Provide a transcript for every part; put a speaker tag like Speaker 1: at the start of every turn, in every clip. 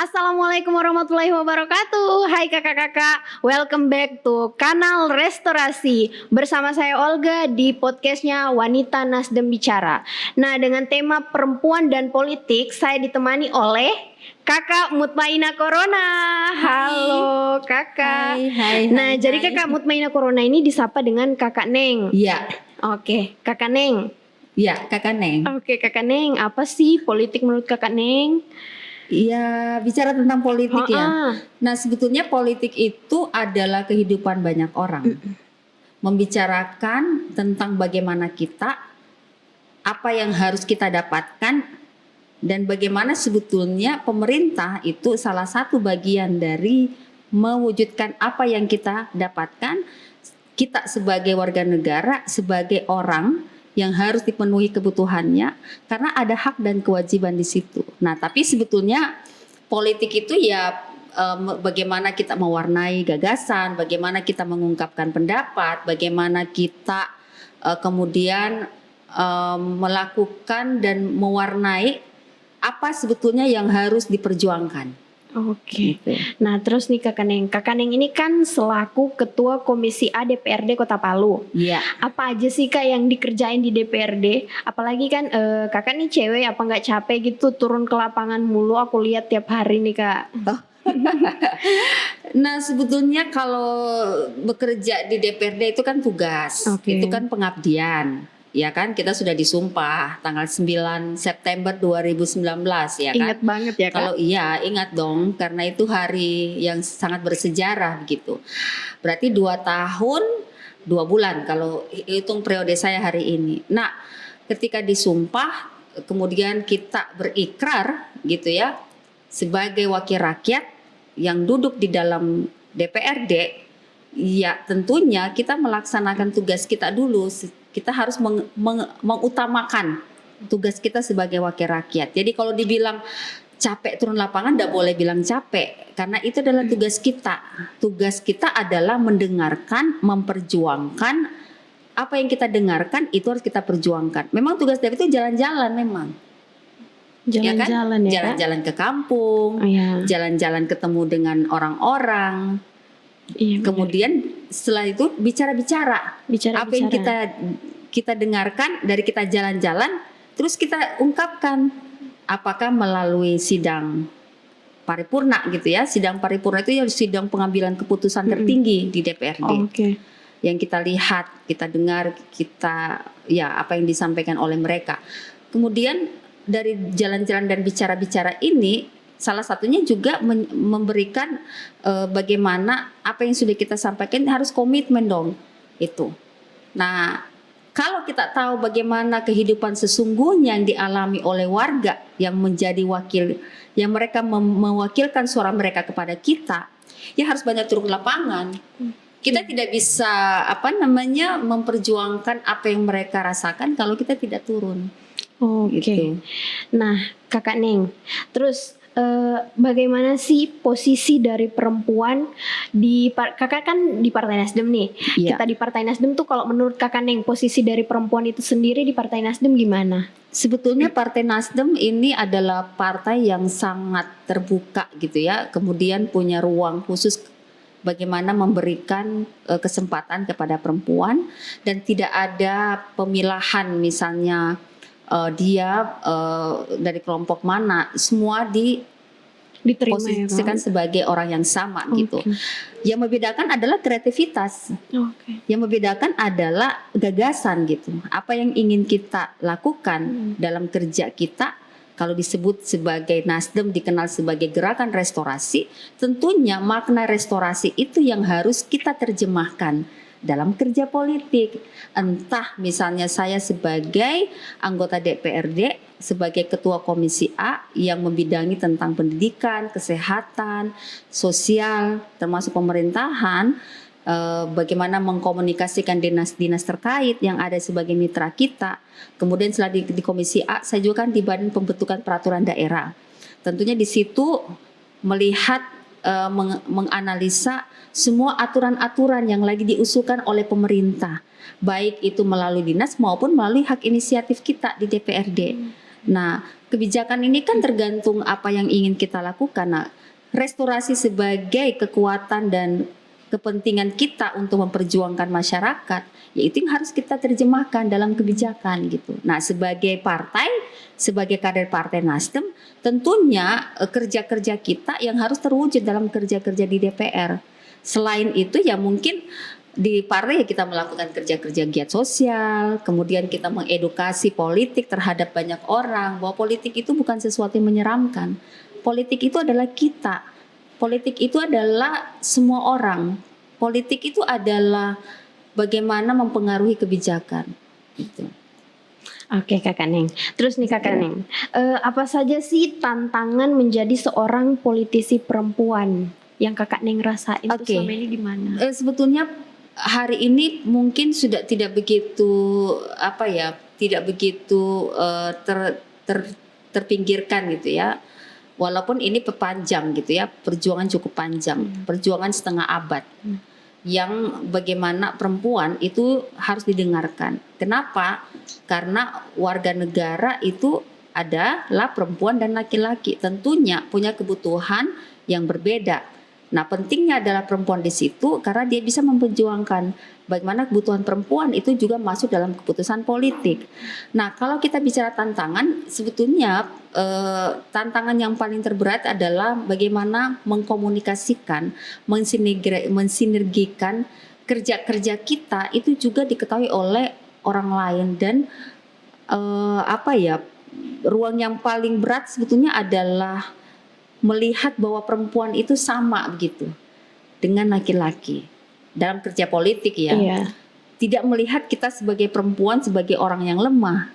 Speaker 1: Assalamualaikum warahmatullahi wabarakatuh. Hai kakak-kakak, welcome back to Kanal Restorasi. Bersama saya Olga di podcastnya Wanita Nasdem Bicara. Nah, dengan tema perempuan dan politik, saya ditemani oleh Kakak Mutmainah Corona. Halo kakak. Nah, jadi kakak Mutmainah Corona ini disapa dengan kakak Neng.
Speaker 2: Iya.
Speaker 1: Oke, kakak Neng.
Speaker 2: Iya, kakak Neng.
Speaker 1: Oke, kakak Neng, apa sih politik menurut kakak Neng?
Speaker 2: Iya, bicara tentang politik ya. Nah, sebetulnya politik itu adalah kehidupan banyak orang. Membicarakan tentang bagaimana kita, apa yang harus kita dapatkan, dan bagaimana sebetulnya pemerintah itu salah satu bagian dari mewujudkan apa yang kita dapatkan. Kita sebagai warga negara, sebagai orang yang harus dipenuhi kebutuhannya, karena ada hak dan kewajiban di situ. Nah, tapi sebetulnya politik itu ya bagaimana kita mewarnai gagasan, bagaimana kita mengungkapkan pendapat, bagaimana kita kemudian melakukan dan mewarnai apa sebetulnya yang harus diperjuangkan.
Speaker 1: Oke. Nah, terus nih Kakak Neng ini kan selaku Ketua Komisi A DPRD Kota Palu.
Speaker 2: Iya.
Speaker 1: Apa aja sih Kak yang dikerjain di DPRD? Apalagi kan Kakak nih cewek, apa nggak capek gitu turun ke lapangan mulu? Aku lihat tiap hari nih Kak.
Speaker 2: Nah, sebetulnya kalau bekerja di DPRD itu kan tugas, itu kan pengabdian. Ya kan, kita sudah disumpah tanggal 9 September 2019 ya kan.
Speaker 1: Ingat banget ya Kak.
Speaker 2: Kalau iya, ingat dong, karena itu hari yang sangat bersejarah begitu. Berarti 2 tahun 2 bulan kalau hitung periode saya hari ini. Nah, ketika disumpah kemudian kita berikrar gitu ya sebagai wakil rakyat yang duduk di dalam DPRD, ya tentunya kita melaksanakan tugas kita dulu. Kita harus mengutamakan tugas kita sebagai wakil rakyat. Jadi kalau dibilang capek turun lapangan, tidak boleh bilang capek, karena itu adalah tugas kita. Tugas kita adalah mendengarkan, memperjuangkan apa yang kita dengarkan itu harus kita perjuangkan. Memang tugas DPR itu jalan-jalan memang.
Speaker 1: Jalan-jalan ya,
Speaker 2: jalan-jalan ke kampung, jalan-jalan ketemu dengan orang-orang. Iya, kemudian setelah itu bicara-bicara apa yang kita dengarkan dari kita jalan-jalan, terus kita ungkapkan apakah melalui sidang paripurna gitu ya. Sidang paripurna itu ya sidang pengambilan keputusan tertinggi di DPRD. Yang kita lihat, kita dengar, kita ya apa yang disampaikan oleh mereka. Kemudian dari jalan-jalan dan bicara-bicara ini, salah satunya juga memberikan bagaimana apa yang sudah kita sampaikan harus komitmen dong itu. Nah, kalau kita tahu bagaimana kehidupan sesungguhnya yang dialami oleh warga yang menjadi wakil, yang mereka mewakilkan suara mereka kepada kita, ya harus banyak turun ke lapangan. Kita tidak bisa memperjuangkan apa yang mereka rasakan kalau kita tidak turun.
Speaker 1: Gitu. Nah, Kakak Neng, terus bagaimana sih posisi dari perempuan di kakak kan di Partai Nasdem nih. Kita di Partai Nasdem tuh kalau menurut kakak Neng posisi dari perempuan itu sendiri di Partai Nasdem gimana?
Speaker 2: Sebetulnya Partai Nasdem ini adalah partai yang sangat terbuka gitu ya. Kemudian punya ruang khusus bagaimana memberikan kesempatan kepada perempuan dan tidak ada pemilahan misalnya dia dari kelompok mana, semua diposisikan sebagai orang yang sama gitu. Yang membedakan adalah kreativitas. Yang membedakan adalah gagasan gitu. Apa yang ingin kita lakukan dalam kerja kita. Kalau disebut sebagai Nasdem dikenal sebagai gerakan restorasi, tentunya makna restorasi itu yang harus kita terjemahkan dalam kerja politik. Entah misalnya saya sebagai anggota DPRD, sebagai ketua Komisi A yang membidangi tentang pendidikan, kesehatan, sosial, termasuk pemerintahan, bagaimana mengkomunikasikan dinas-dinas terkait yang ada sebagai mitra kita. Kemudian setelah di Komisi A, saya juga kan di Badan Pembentukan Peraturan Daerah. Tentunya di situ melihat menganalisa semua aturan-aturan yang lagi diusulkan oleh pemerintah, baik itu melalui dinas maupun melalui hak inisiatif kita di DPRD. Nah, kebijakan ini kan tergantung apa yang ingin kita lakukan. Nah, restorasi sebagai kekuatan dan kepentingan kita untuk memperjuangkan masyarakat, yaitu yang harus kita terjemahkan dalam kebijakan gitu. Nah, sebagai partai, sebagai kader Partai Nasdem, tentunya kerja-kerja kita yang harus terwujud dalam kerja-kerja di DPR. Selain itu ya mungkin di partai ya kita melakukan kerja-kerja giat sosial, kemudian kita mengedukasi politik terhadap banyak orang bahwa politik itu bukan sesuatu yang menyeramkan. Politik itu adalah kita. Politik itu adalah semua orang. Politik itu adalah bagaimana mempengaruhi kebijakan. Gitu.
Speaker 1: Oke Kakak Neng. Terus nih Kakak Neng, apa saja sih tantangan menjadi seorang politisi perempuan yang Kakak Neng rasain tuh selama ini di mana?
Speaker 2: Sebetulnya hari ini mungkin sudah tidak begitu tidak begitu terpinggirkan gitu ya. Walaupun ini panjang gitu ya, perjuangan cukup panjang, perjuangan setengah abad. Yang bagaimana perempuan itu harus didengarkan. Kenapa? Karena warga negara itu adalah perempuan dan laki-laki, tentunya punya kebutuhan yang berbeda. Nah, pentingnya adalah perempuan di situ karena dia bisa memperjuangkan bagaimana kebutuhan perempuan itu juga masuk dalam keputusan politik. Nah, kalau kita bicara tantangan, sebetulnya tantangan yang paling terberat adalah bagaimana mengkomunikasikan, mensinergikan kerja-kerja kita itu juga diketahui oleh orang lain dan ruang yang paling berat sebetulnya adalah melihat bahwa perempuan itu sama begitu dengan laki-laki dalam kerja politik ya. Iya. Tidak melihat kita sebagai perempuan sebagai orang yang lemah.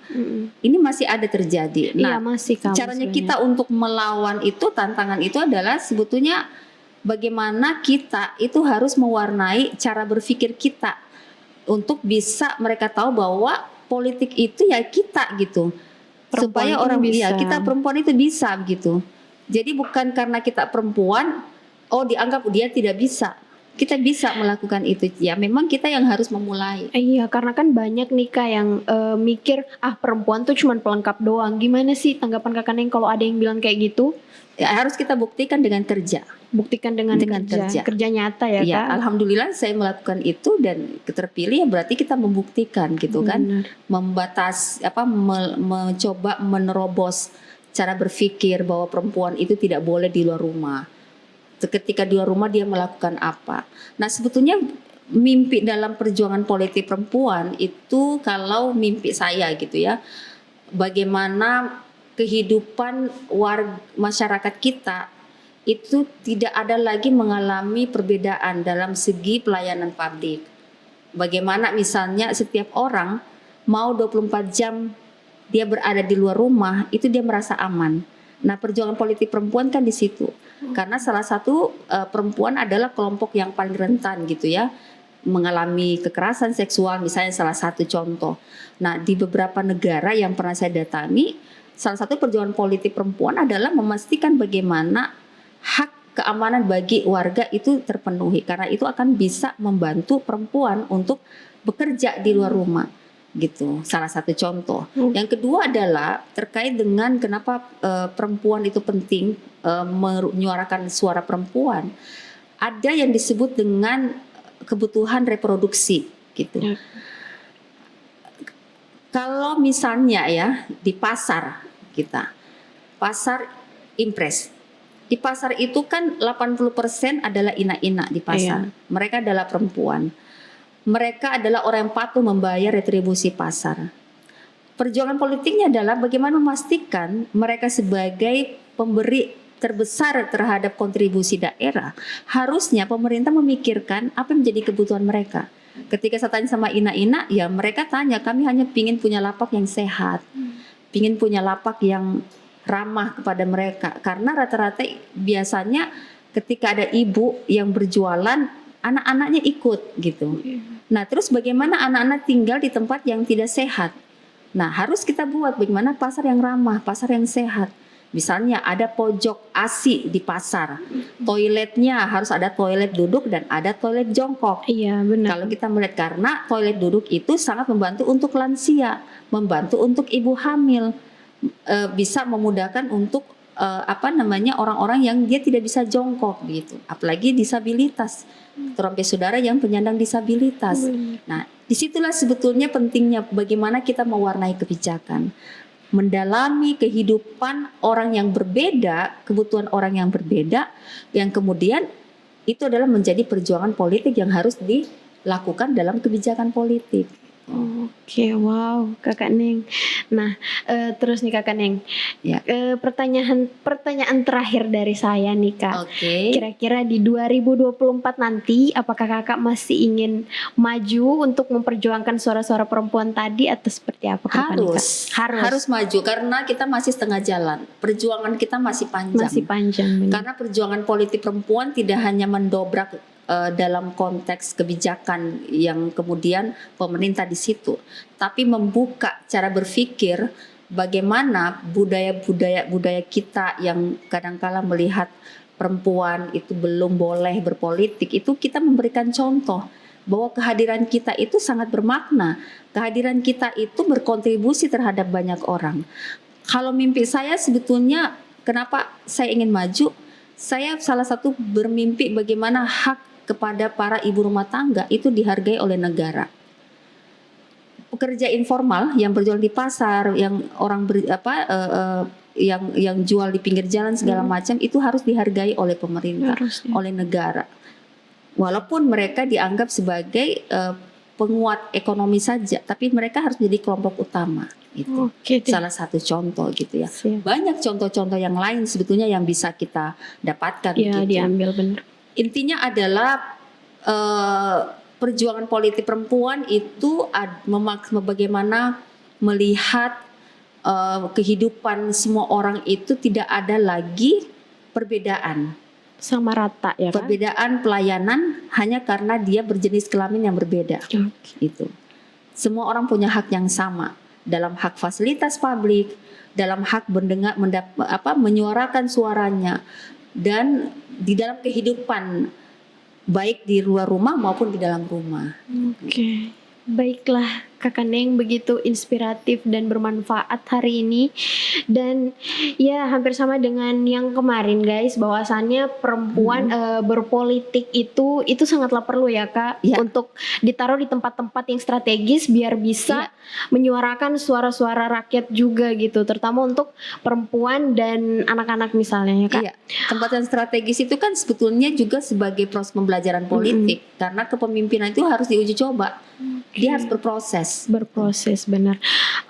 Speaker 2: Ini masih ada terjadi. Nah,
Speaker 1: masih
Speaker 2: caranya kita untuk melawan itu, tantangan itu adalah sebetulnya bagaimana kita itu harus mewarnai cara berpikir kita untuk bisa mereka tahu bahwa politik itu ya kita gitu.
Speaker 1: Perempuan
Speaker 2: supaya orang bisa. Kita perempuan itu bisa gitu. Jadi bukan karena kita perempuan, dianggap dia tidak bisa. Kita bisa melakukan itu. Ya memang kita yang harus memulai.
Speaker 1: Iya, karena kan banyak nih Kak yang mikir, perempuan tuh cuma pelengkap doang. Gimana sih tanggapan Kakak Neng kalau ada yang bilang kayak gitu?
Speaker 2: Ya harus kita buktikan dengan kerja.
Speaker 1: Buktikan dengan kerja. Kerja nyata ya Kak?
Speaker 2: Alhamdulillah saya melakukan itu dan terpilih, ya berarti kita membuktikan gitu kan. Mencoba menerobos cara berpikir bahwa perempuan itu tidak boleh di luar rumah. Ketika di luar rumah dia melakukan apa. Nah sebetulnya mimpi dalam perjuangan politik perempuan itu, kalau mimpi saya gitu ya, bagaimana kehidupan masyarakat kita itu tidak ada lagi mengalami perbedaan dalam segi pelayanan publik. Bagaimana misalnya setiap orang mau 24 jam dia berada di luar rumah, itu dia merasa aman. Nah, perjuangan politik perempuan kan di situ. Karena salah satu perempuan adalah kelompok yang paling rentan gitu ya, mengalami kekerasan seksual misalnya salah satu contoh. Nah, di beberapa negara yang pernah saya datangi, salah satu perjuangan politik perempuan adalah memastikan bagaimana hak keamanan bagi warga itu terpenuhi. Karena itu akan bisa membantu perempuan untuk bekerja di luar rumah. Gitu, salah satu contoh. Yang kedua adalah terkait dengan kenapa perempuan itu penting menyuarakan suara perempuan. Ada yang disebut dengan kebutuhan reproduksi gitu. Kalau misalnya ya di pasar kita, pasar impres. Di pasar itu kan 80% adalah ina-ina di pasar. Iya. Mereka adalah perempuan. Mereka adalah orang yang patuh membayar retribusi pasar. Perjuangan politiknya adalah bagaimana memastikan mereka sebagai pemberi terbesar terhadap kontribusi daerah. Harusnya pemerintah memikirkan apa yang menjadi kebutuhan mereka. Ketika saya tanya sama ina-ina, ya mereka tanya, kami hanya ingin punya lapak yang sehat, ingin punya lapak yang ramah kepada mereka. Karena rata-rata biasanya ketika ada ibu yang berjualan, anak-anaknya ikut gitu. Nah terus bagaimana anak-anak tinggal di tempat yang tidak sehat. Nah harus kita buat bagaimana pasar yang ramah, pasar yang sehat. Misalnya ada pojok ASI di pasar, toiletnya harus ada toilet duduk dan ada toilet jongkok.
Speaker 1: Iya benar.
Speaker 2: Kalau kita melihat, karena toilet duduk itu sangat membantu untuk lansia, membantu untuk ibu hamil. bisa memudahkan untuk orang-orang yang dia tidak bisa jongkok gitu, apalagi disabilitas, terlebih saudara yang penyandang disabilitas. Nah, disitulah sebetulnya pentingnya bagaimana kita mewarnai kebijakan, mendalami kehidupan orang yang berbeda, kebutuhan orang yang berbeda, yang kemudian itu adalah menjadi perjuangan politik yang harus dilakukan dalam kebijakan politik.
Speaker 1: Oke, wow, Kakak Neng. Nah, terus nih Kakak Neng,
Speaker 2: Ya.
Speaker 1: pertanyaan terakhir dari saya nih Kak.
Speaker 2: Oke.
Speaker 1: Kira-kira di 2024 nanti, apakah Kakak masih ingin maju untuk memperjuangkan suara-suara perempuan tadi atau seperti apa?
Speaker 2: Harus maju karena kita masih setengah jalan. Perjuangan kita masih panjang.
Speaker 1: Masih panjang. Benar.
Speaker 2: Karena perjuangan politik perempuan tidak hanya mendobrak dalam konteks kebijakan yang kemudian pemerintah di situ, tapi membuka cara berpikir bagaimana budaya kita yang kadangkala melihat perempuan itu belum boleh berpolitik, itu kita memberikan contoh bahwa kehadiran kita itu sangat bermakna, kehadiran kita itu berkontribusi terhadap banyak orang. Kalau mimpi saya sebetulnya, kenapa saya ingin maju, saya salah satu bermimpi bagaimana hak kepada para ibu rumah tangga itu dihargai oleh negara. Pekerja informal yang berjual di pasar, yang orang yang jual di pinggir jalan segala macam, itu harus dihargai oleh pemerintah, oleh negara. Walaupun mereka dianggap sebagai penguat ekonomi saja, tapi mereka harus jadi kelompok utama. Itu salah satu contoh gitu ya. Banyak contoh-contoh yang lain sebetulnya yang bisa kita dapatkan.
Speaker 1: Ya, gitu. Diambil benar.
Speaker 2: Intinya adalah perjuangan politik perempuan itu bagaimana melihat kehidupan semua orang itu tidak ada lagi perbedaan.
Speaker 1: Sama rata ya kan?
Speaker 2: Perbedaan pelayanan hanya karena dia berjenis kelamin yang berbeda. Itu. Semua orang punya hak yang sama dalam hak fasilitas publik, dalam hak menyuarakan suaranya, dan di dalam kehidupan baik di luar rumah maupun di dalam rumah.
Speaker 1: Oke. Baiklah Kakak Neng, begitu inspiratif dan bermanfaat hari ini. Dan ya hampir sama dengan yang kemarin guys, bahwasannya perempuan berpolitik itu sangatlah perlu ya Kak, untuk ditaruh di tempat-tempat yang strategis biar bisa menyuarakan suara-suara rakyat juga gitu, terutama untuk perempuan dan anak-anak misalnya ya Kak.
Speaker 2: Iya, tempat yang strategis itu kan sebetulnya juga sebagai proses pembelajaran politik, karena kepemimpinan itu harus diuji coba. Dia harus berproses.
Speaker 1: Benar.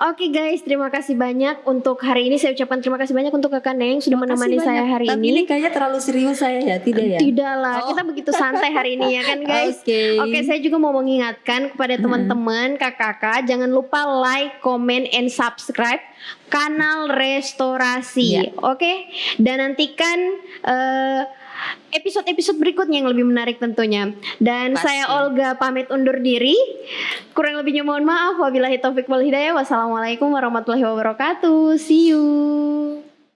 Speaker 1: Oke guys, terima kasih banyak untuk hari ini. Saya ucapkan terima kasih banyak untuk Kakak Neng sudah menemani saya hari
Speaker 2: Tapi
Speaker 1: ini.
Speaker 2: Tapi kayaknya terlalu serius saya ya, tidak ya?
Speaker 1: Tidak lah, kita begitu santai hari ini ya kan guys. Oke, saya juga mau mengingatkan kepada teman-teman kakak-kakak, jangan lupa like, comment, and subscribe Kanal Restorasi. Oke, dan nantikan episode-episode berikutnya yang lebih menarik tentunya. Dan saya Olga pamit undur diri. Kurang lebihnya mohon maaf. Wabillahi taufik wal hidayah. Wassalamualaikum warahmatullahi wabarakatuh. See you.